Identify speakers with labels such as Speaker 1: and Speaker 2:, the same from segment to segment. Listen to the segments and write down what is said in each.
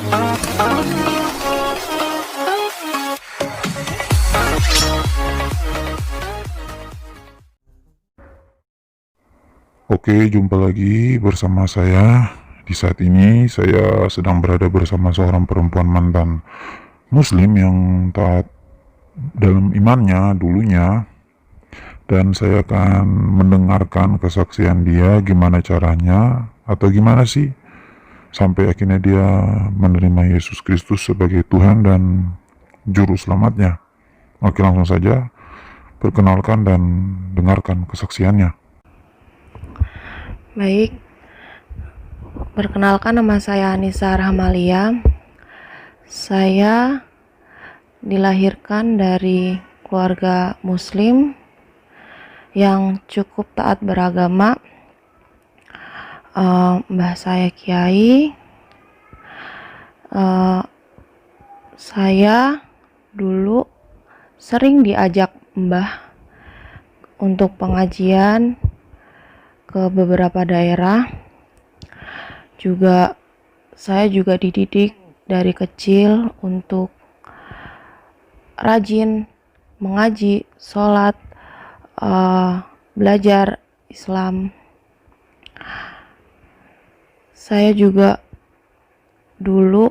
Speaker 1: Oke, jumpa lagi bersama saya. Di saat ini saya sedang berada bersama seorang perempuan mantan muslim yang taat dalam imannya dulunya, dan saya akan mendengarkan kesaksian dia gimana caranya atau gimana sih sampai akhirnya dia menerima Yesus Kristus sebagai Tuhan dan juru selamatnya. Oke, langsung saja perkenalkan dan dengarkan kesaksiannya.
Speaker 2: Baik, perkenalkan nama saya Anissa Rahmalia. Saya dilahirkan dari keluarga muslim yang cukup taat beragama. Mbah saya kiai. Saya dulu sering diajak mbah untuk pengajian ke beberapa daerah. Saya juga dididik dari kecil untuk rajin mengaji, sholat, belajar Islam. Saya juga dulu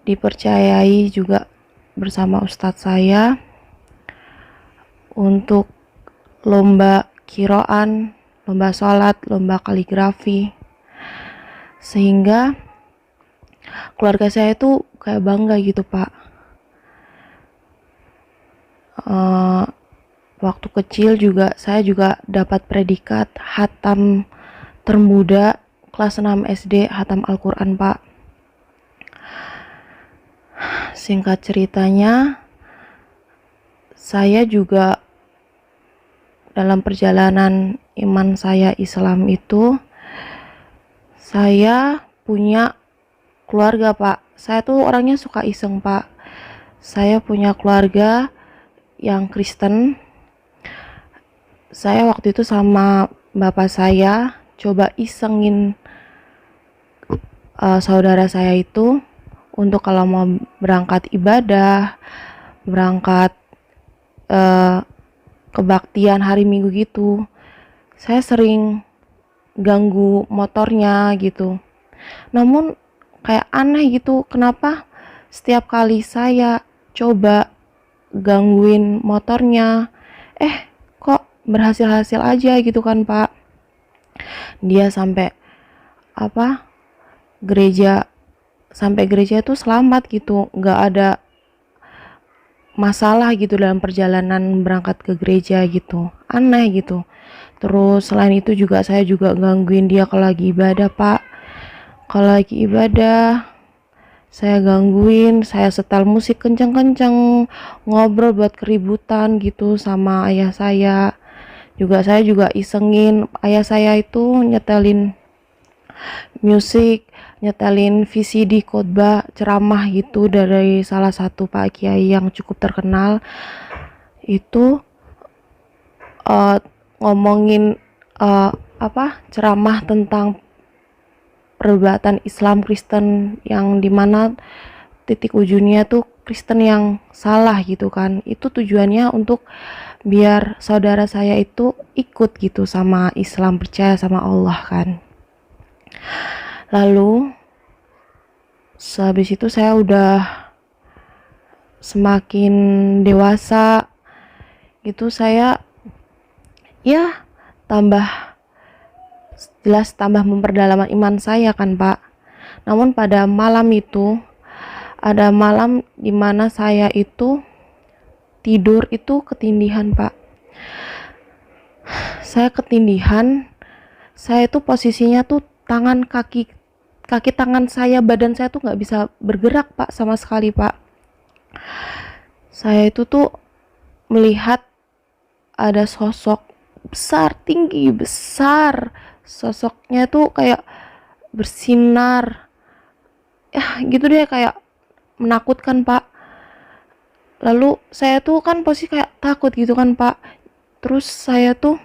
Speaker 2: dipercayai juga bersama ustadz saya untuk lomba kiroan, lomba sholat, lomba kaligrafi, sehingga keluarga saya itu kayak bangga gitu Pak. Waktu kecil juga saya juga dapat predikat hatam termuda kelas 6 SD hatam Al-Quran Pak. Singkat ceritanya, saya juga dalam perjalanan iman saya Islam itu, saya punya keluarga Pak. Saya tuh orangnya suka iseng Pak. Saya punya keluarga yang Kristen. Saya waktu itu sama bapak saya coba isengin saudara saya itu untuk kalau mau berangkat ibadah, berangkat kebaktian hari Minggu gitu, saya sering ganggu motornya gitu. Namun kayak aneh gitu, kenapa setiap kali saya coba gangguin motornya, kok berhasil-hasil aja gitu kan Pak. Dia sampai sampai gereja itu selamat gitu, nggak ada masalah gitu dalam perjalanan berangkat ke gereja gitu, aneh gitu. Terus selain itu juga saya juga gangguin dia kalau lagi ibadah Pak. Kalau lagi ibadah saya gangguin, saya setel musik kenceng-kenceng, ngobrol buat keributan gitu sama ayah saya. Saya juga isengin ayah saya itu nyetelin musik, nyetelin VCD khotbah ceramah gitu dari salah satu Pak Kiai yang cukup terkenal. Itu ngomongin ceramah tentang perdebatan Islam Kristen, yang dimana titik ujungnya tuh Kristen yang salah gitu kan. Itu tujuannya untuk biar saudara saya itu ikut gitu sama Islam, percaya sama Allah kan. Lalu sehabis itu saya udah semakin dewasa gitu, saya ya tambah memperdalam iman saya kan Pak. Namun pada malam itu, ada malam dimana saya itu tidur itu ketindihan Pak. Saya ketindihan, saya itu posisinya tuh kaki tangan saya, badan saya tuh nggak bisa bergerak Pak sama sekali Pak. Saya itu tuh melihat ada sosok besar, tinggi, besar. Sosoknya tuh kayak bersinar, ya gitu deh, kayak menakutkan Pak. Lalu saya tuh kan posisi kayak takut gitu kan Pak. Terus saya tuh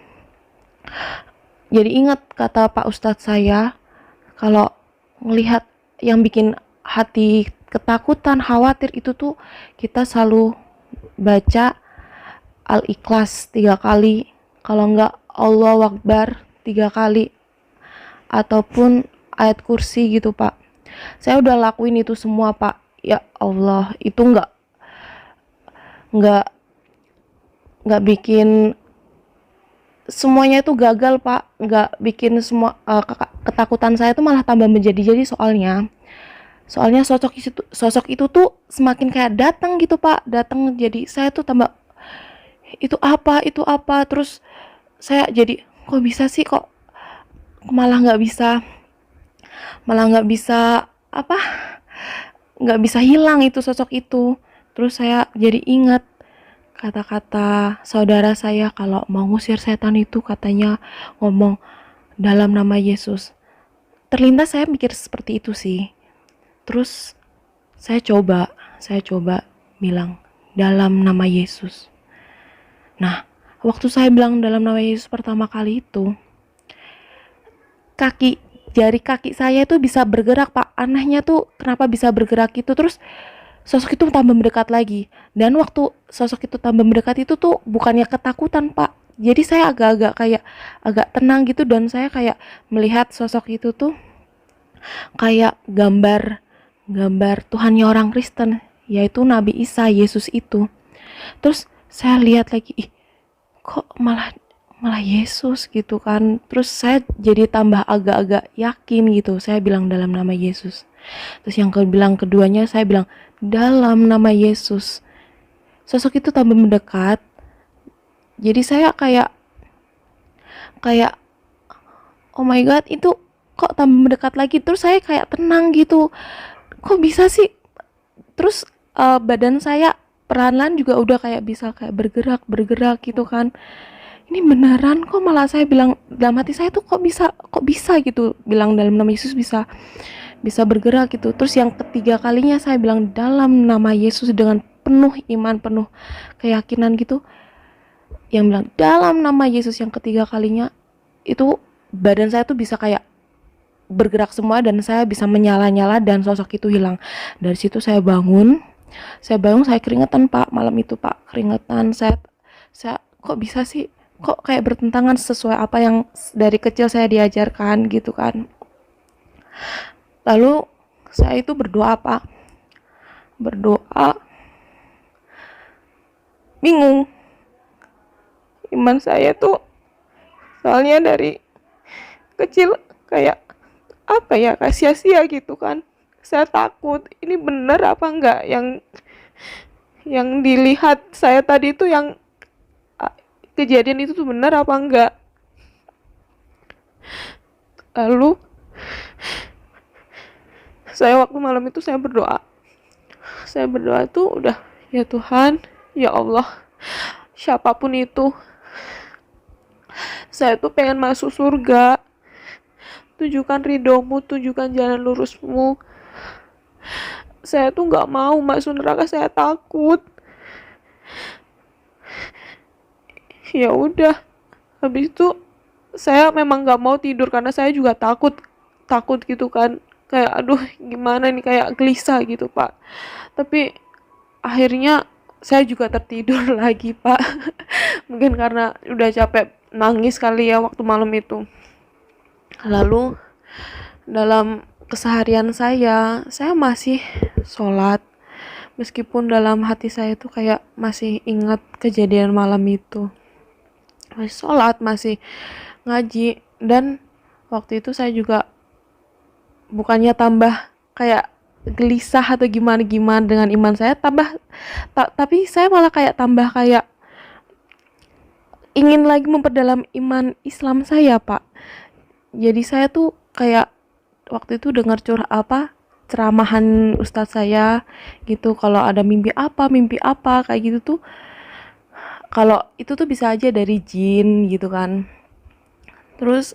Speaker 2: jadi ingat kata Pak Ustadz saya, kalau ngelihat yang bikin hati ketakutan, khawatir itu tuh kita selalu baca Al-Ikhlas 3 kali, kalau enggak Allahu Akbar 3 kali, ataupun ayat kursi gitu Pak. Saya udah lakuin itu semua Pak. Ya Allah, itu nggak nggak bikin semuanya itu gagal Pak, nggak bikin semua ketakutan saya tuh malah tambah menjadi-jadi. Soalnya sosok itu tuh semakin kayak datang gitu Pak, datang, jadi saya tuh tambah itu apa terus saya jadi kok bisa sih, kok malah nggak bisa apa nggak bisa hilang itu sosok itu. Terus saya jadi ingat kata-kata saudara saya kalau mau ngusir setan itu katanya ngomong dalam nama Yesus. Terlintas saya mikir seperti itu sih. Terus saya coba bilang dalam nama Yesus. Nah, waktu saya bilang dalam nama Yesus pertama kali itu, jari kaki saya itu bisa bergerak Pak. Anehnya tuh kenapa bisa bergerak itu. Terus sosok itu tambah mendekat lagi. Dan waktu sosok itu tambah mendekat itu tuh bukannya ketakutan Pak. Jadi saya agak tenang gitu, dan saya kayak melihat sosok itu tuh kayak gambar Tuhannya orang Kristen, yaitu Nabi Isa, Yesus itu. Terus saya lihat lagi, ih, kok malah Yesus gitu kan. Terus saya jadi tambah agak-agak yakin gitu. Saya bilang dalam nama Yesus. Terus yang keduanya saya bilang dalam nama Yesus. Sosok itu tambah mendekat. Jadi saya kayak oh my god, itu kok tambah mendekat lagi. Terus saya kayak tenang gitu. Kok bisa sih? Terus badan saya perlahan-lahan juga udah kayak bisa kayak bergerak gitu kan. Ini beneran kok, malah saya bilang dalam hati saya tuh kok bisa gitu, bilang dalam nama Yesus bisa bergerak gitu. Terus yang ketiga kalinya saya bilang dalam nama Yesus dengan penuh iman, penuh keyakinan gitu. Yang bilang dalam nama Yesus yang ketiga kalinya itu badan saya tuh bisa kayak bergerak semua, dan saya bisa menyala-nyala, dan sosok itu hilang. Dari situ saya bangun, saya keringetan Pak, malam itu Pak, keringetan. Saya kok bisa sih, kok kayak bertentangan sesuai apa yang dari kecil saya diajarkan gitu kan. Lalu saya itu berdoa Pak, bingung iman saya tuh, soalnya dari kecil kayak apa ya, kayak sia-sia gitu kan. Saya takut ini bener apa enggak, yang dilihat saya tadi itu, yang kejadian itu tuh bener apa enggak. Lalu saya waktu malam itu saya berdoa tuh udah, ya Tuhan, ya Allah, siapapun itu, saya tuh pengen masuk surga, tunjukkan ridhomu, tunjukkan jalan lurusmu. Saya tuh nggak mau masuk neraka, saya takut. Ya udah, habis itu saya memang nggak mau tidur karena saya juga takut gitu kan, kayak aduh gimana nih, kayak gelisah gitu Pak. Tapi akhirnya saya juga tertidur lagi Pak. Mungkin karena udah capek nangis kali ya waktu malam itu. Lalu dalam keseharian saya masih sholat, meskipun dalam hati saya tuh kayak masih ingat kejadian malam itu. Masih sholat, masih ngaji, dan waktu itu saya juga bukannya tambah kayak gelisah atau gimana dengan iman saya, tapi saya malah kayak tambah kayak ingin lagi memperdalam iman Islam saya Pak. Jadi saya tuh kayak waktu itu dengar ceramahan ustadz saya gitu, kalau ada mimpi apa kayak gitu tuh, kalau itu tuh bisa aja dari jin gitu kan. Terus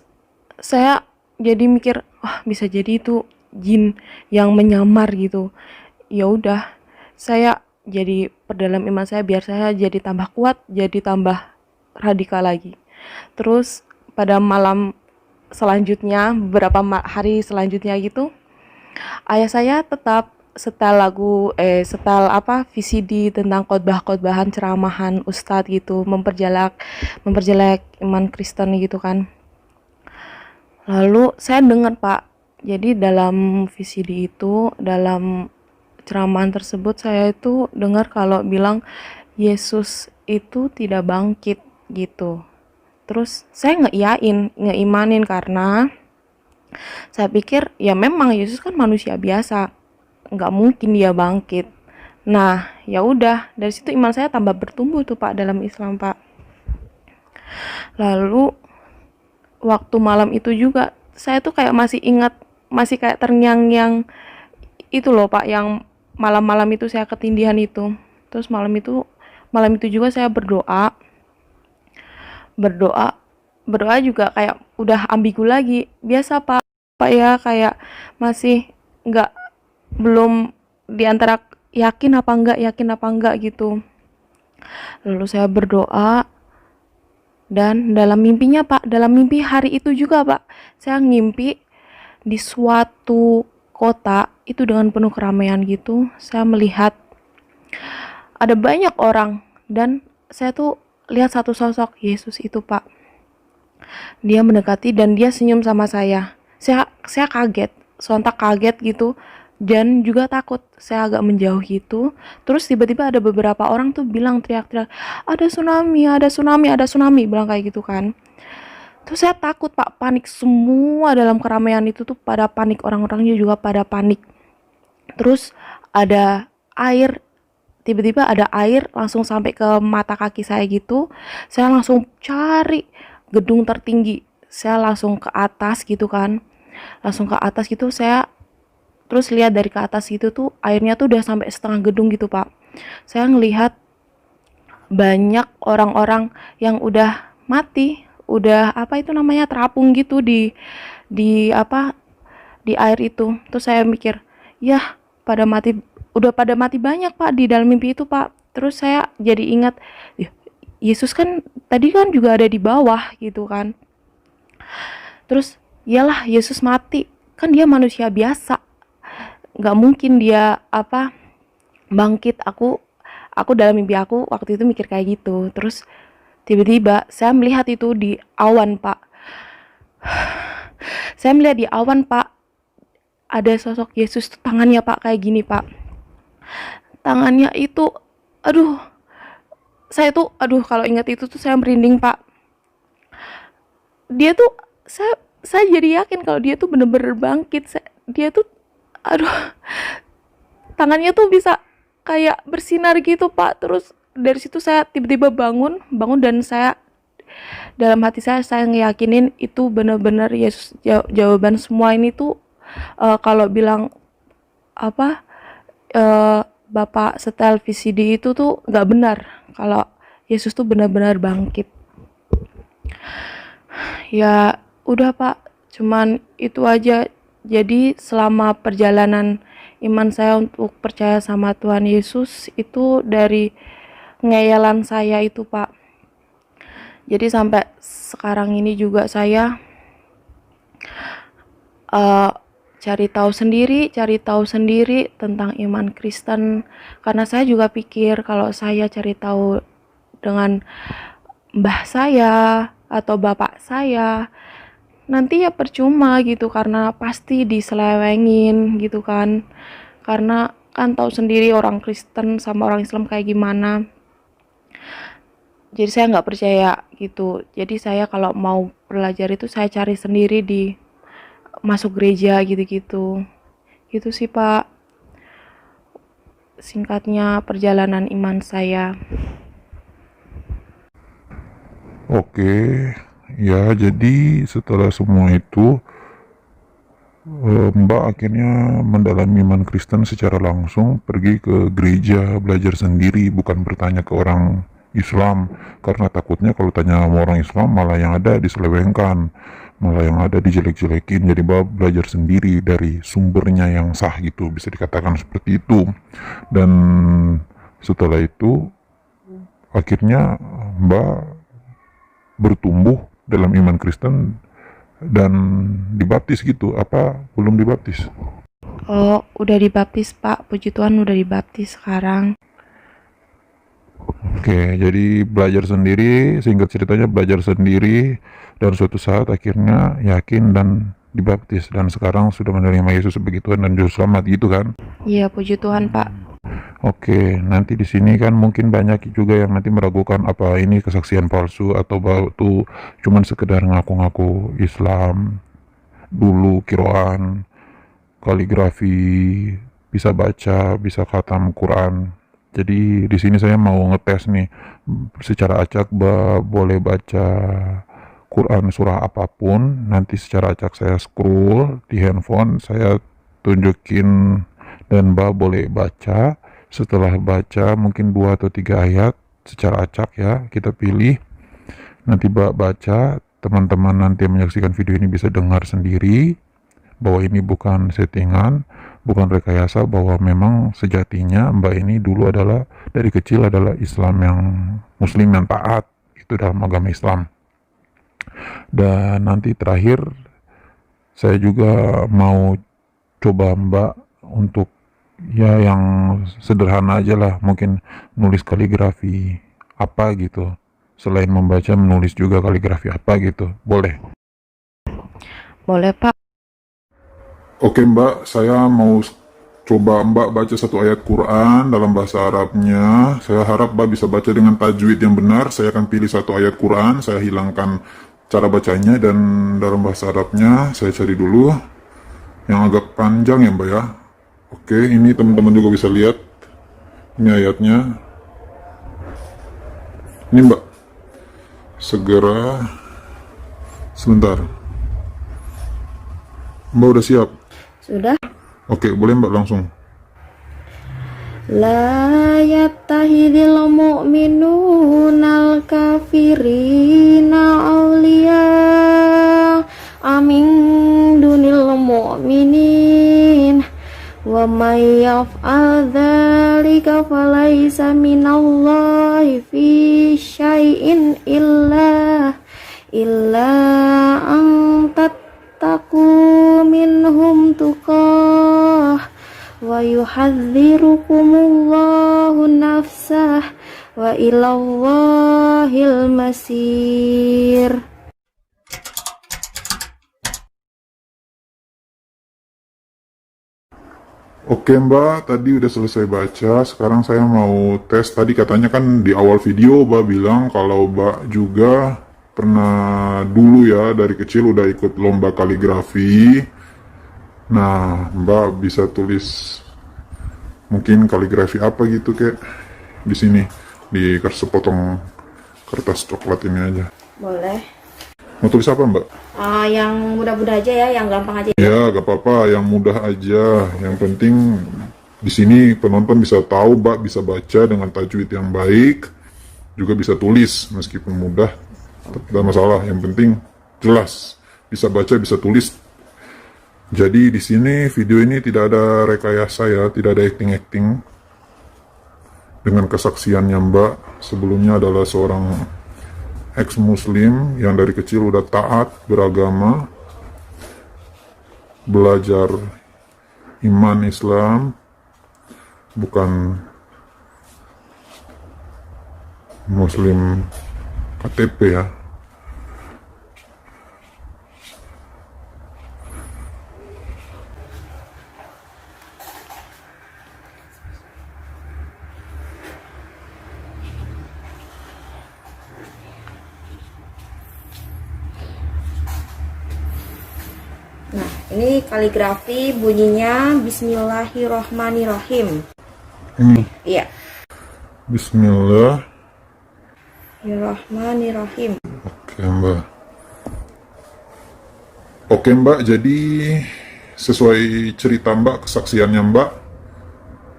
Speaker 2: saya jadi mikir, wah bisa jadi itu jin yang menyamar gitu. Ya udah, saya jadi perdalam iman saya biar saya jadi tambah kuat, jadi tambah radikal lagi. Terus pada malam selanjutnya, beberapa hari selanjutnya gitu, Ayah saya tetap setel lagu setel apa VCD tentang khotbah-khotbahan ceramahan ustadz gitu, memperjelek memperjelek iman Kristen gitu kan. Lalu saya dengar Pak, jadi dalam VCD itu, dalam ceramahan tersebut saya itu dengar kalau bilang Yesus itu tidak bangkit gitu. Terus saya ngeimanin karena saya pikir ya memang Yesus kan manusia biasa, nggak mungkin dia bangkit. Nah, ya udah dari situ iman saya tambah bertumbuh tuh Pak dalam Islam Pak. Lalu waktu malam itu juga saya tuh kayak masih ingat, masih kayak terngiang-ngiang itu loh Pak, yang malam-malam itu saya ketindihan itu. Terus malam itu juga saya berdoa berdoa juga kayak udah ambigu lagi, biasa Pak ya, kayak masih nggak, belum diantara yakin apa enggak gitu. Lalu saya berdoa, dan dalam mimpinya Pak, dalam mimpi hari itu juga Pak, saya ngimpi di suatu kota itu dengan penuh keramaian gitu. Saya melihat ada banyak orang, dan saya tuh lihat satu sosok Yesus itu Pak. Dia mendekati dan dia senyum sama saya. Saya kaget, sontak kaget gitu, dan juga takut. Saya agak menjauh gitu. Terus tiba-tiba ada beberapa orang tuh bilang teriak-teriak, ada tsunami, ada tsunami, ada tsunami, bilang kayak gitu kan. Terus saya takut Pak, panik semua dalam keramaian itu tuh pada panik, orang-orangnya juga pada panik. Terus ada air, tiba-tiba ada air langsung sampai ke mata kaki saya gitu. Saya langsung cari gedung tertinggi, saya langsung ke atas gitu kan, langsung ke atas gitu. Saya terus lihat dari ke atas gitu tuh airnya tuh udah sampai setengah gedung gitu Pak. Saya ngelihat banyak orang-orang yang udah mati, udah apa itu namanya, terapung gitu di apa, di air itu. Terus saya mikir, ya pada mati, udah pada mati banyak Pak di dalam mimpi itu Pak. Terus saya jadi ingat, Yesus kan tadi kan juga ada di bawah gitu kan. Terus iyalah Yesus mati, kan dia manusia biasa, nggak mungkin dia apa bangkit. Aku dalam mimpi aku waktu itu mikir kayak gitu. Terus tiba-tiba saya melihat itu di awan Pak, saya melihat di awan Pak, ada sosok Yesus tuh, tangannya Pak kayak gini Pak, tangannya itu, aduh, saya tuh aduh kalau ingat itu tuh saya merinding Pak. Dia tuh, saya jadi yakin kalau dia tuh bener-bener bangkit. Dia tuh, aduh, tangannya tuh bisa kayak bersinar gitu Pak. Terus dari situ saya tiba-tiba bangun dan saya dalam hati saya ngeyakinin itu bener-bener Yesus. Jawaban semua ini tuh kalau bilang apa, Bapak setel VCD itu tuh nggak benar, kalau Yesus tuh benar-benar bangkit. Ya udah Pak, cuman itu aja. Jadi selama perjalanan iman saya untuk percaya sama Tuhan Yesus itu dari ngeyalan saya itu Pak. Jadi sampai sekarang ini juga saya uh, cari tahu sendiri tentang iman Kristen, karena saya juga pikir kalau saya cari tahu dengan mbah saya atau bapak saya, nanti ya percuma gitu, karena pasti diselewengin gitu kan. Karena kan tahu sendiri orang Kristen sama orang Islam kayak gimana. Jadi saya nggak percaya gitu. Jadi saya kalau mau belajar itu saya cari sendiri di masuk gereja gitu-gitu. Gitu sih Pak, singkatnya perjalanan iman saya.
Speaker 1: Oke, ya jadi setelah semua itu Mbak akhirnya mendalami iman Kristen secara langsung, pergi ke gereja, belajar sendiri, bukan bertanya ke orang Islam, karena takutnya kalau tanya sama orang Islam malah yang ada diselewengkan, malah yang ada dijelek-jelekin. Jadi Mbak belajar sendiri dari sumbernya yang sah gitu, bisa dikatakan seperti itu. Dan setelah itu akhirnya Mbak bertumbuh dalam iman Kristen dan dibaptis gitu, apa belum dibaptis?
Speaker 2: Oh, udah dibaptis Pak, puji Tuhan udah dibaptis sekarang.
Speaker 1: Oke, jadi belajar sendiri, singkat ceritanya belajar sendiri, dan suatu saat akhirnya yakin dan dibaptis, dan sekarang sudah menerima Yesus sebagai Tuhan dan Juru Selamat gitu kan?
Speaker 2: Iya, puji Tuhan Pak.
Speaker 1: Oke, nanti di sini kan mungkin banyak juga yang nanti meragukan apa ini kesaksian palsu atau batu cuman sekedar ngaku-ngaku Islam dulu, kiroan, kaligrafi, bisa baca, bisa khatam Quran. Jadi di sini saya mau ngetes nih secara acak boleh baca Quran surah apapun. Nanti secara acak saya scroll di handphone, saya tunjukin dan boleh baca. Setelah baca mungkin 2 atau 3 ayat secara acak ya, kita pilih. Nanti baca, teman-teman nanti yang menyaksikan video ini bisa dengar sendiri bahwa ini bukan settingan, bukan rekayasa, bahwa memang sejatinya Mbak ini dulu adalah dari kecil adalah Islam yang Muslim yang taat itu dalam agama Islam. Dan nanti terakhir saya juga mau coba Mbak untuk ya yang sederhana aja lah, mungkin nulis kaligrafi apa gitu, selain membaca menulis juga kaligrafi apa gitu, boleh?
Speaker 2: Boleh Pak.
Speaker 1: Oke Mbak, saya mau coba Mbak baca satu ayat Quran dalam bahasa Arabnya. Saya harap Mbak bisa baca dengan tajwid yang benar. Saya akan pilih satu ayat Quran, saya hilangkan cara bacanya, dan dalam bahasa Arabnya saya cari dulu yang agak panjang ya Mbak ya. Oke, ini teman-teman juga bisa lihat. Ini ayatnya. Ini Mbak. Segera. Sebentar. Mbak udah siap?
Speaker 2: Sudah.
Speaker 1: Oke, boleh Mbak langsung.
Speaker 2: La yattahidil mu'minunal kafirina awliya amin dunil mu'minin wa may yaf'al dzalika falaysa minallahi fi syai'in illa an tattaqu minhum tuqah wa yuhadzirukumullahu nafsah wa ilallahil masir.
Speaker 1: Oke Mbak, tadi udah selesai baca. Sekarang saya mau tes. Tadi katanya kan di awal video Mbak bilang kalau Mbak juga pernah dulu ya dari kecil udah ikut lomba kaligrafi. Nah, Mbak bisa tulis mungkin kaligrafi apa gitu kayak di sini di sepotong kertas coklat ini aja.
Speaker 2: Boleh.
Speaker 1: Mau tulis apa Mbak?
Speaker 2: Yang mudah-mudah aja ya, yang gampang aja.
Speaker 1: Ya, gak apa-apa, yang mudah aja. Yang penting di sini penonton bisa tahu Mbak bisa baca dengan tajwid yang baik, juga bisa tulis meskipun mudah, tidak masalah. Yang penting jelas bisa baca, bisa tulis. Jadi di sini video ini tidak ada rekayasa ya, tidak ada acting-acting. Dengan kesaksiannya Mbak sebelumnya adalah seorang ex-muslim yang dari kecil udah taat beragama, belajar iman Islam, bukan muslim KTP ya.
Speaker 2: Nah, ini kaligrafi bunyinya Bismillahirrohmanirrohim.
Speaker 1: Ini
Speaker 2: Iya.
Speaker 1: Bismillahirrohmanirrohim. Oke Mbak. Oke Mbak, jadi sesuai cerita Mbak, kesaksiannya Mbak,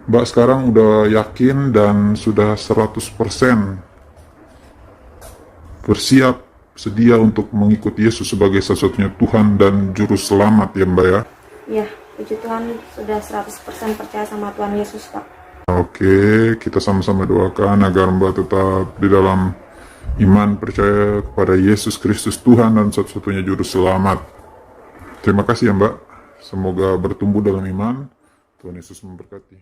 Speaker 1: Mbak sekarang udah yakin dan sudah 100% bersiap, sedia untuk mengikuti Yesus sebagai satu-satunya Tuhan dan Juru Selamat ya Mbak ya?
Speaker 2: Iya, puji Tuhan sudah 100% percaya sama Tuhan Yesus Pak.
Speaker 1: Oke, kita sama-sama doakan agar Mbak tetap di dalam iman, percaya kepada Yesus Kristus Tuhan dan satu-satunya Juru Selamat. Terima kasih ya Mbak. Semoga bertumbuh dalam iman. Tuhan Yesus memberkati.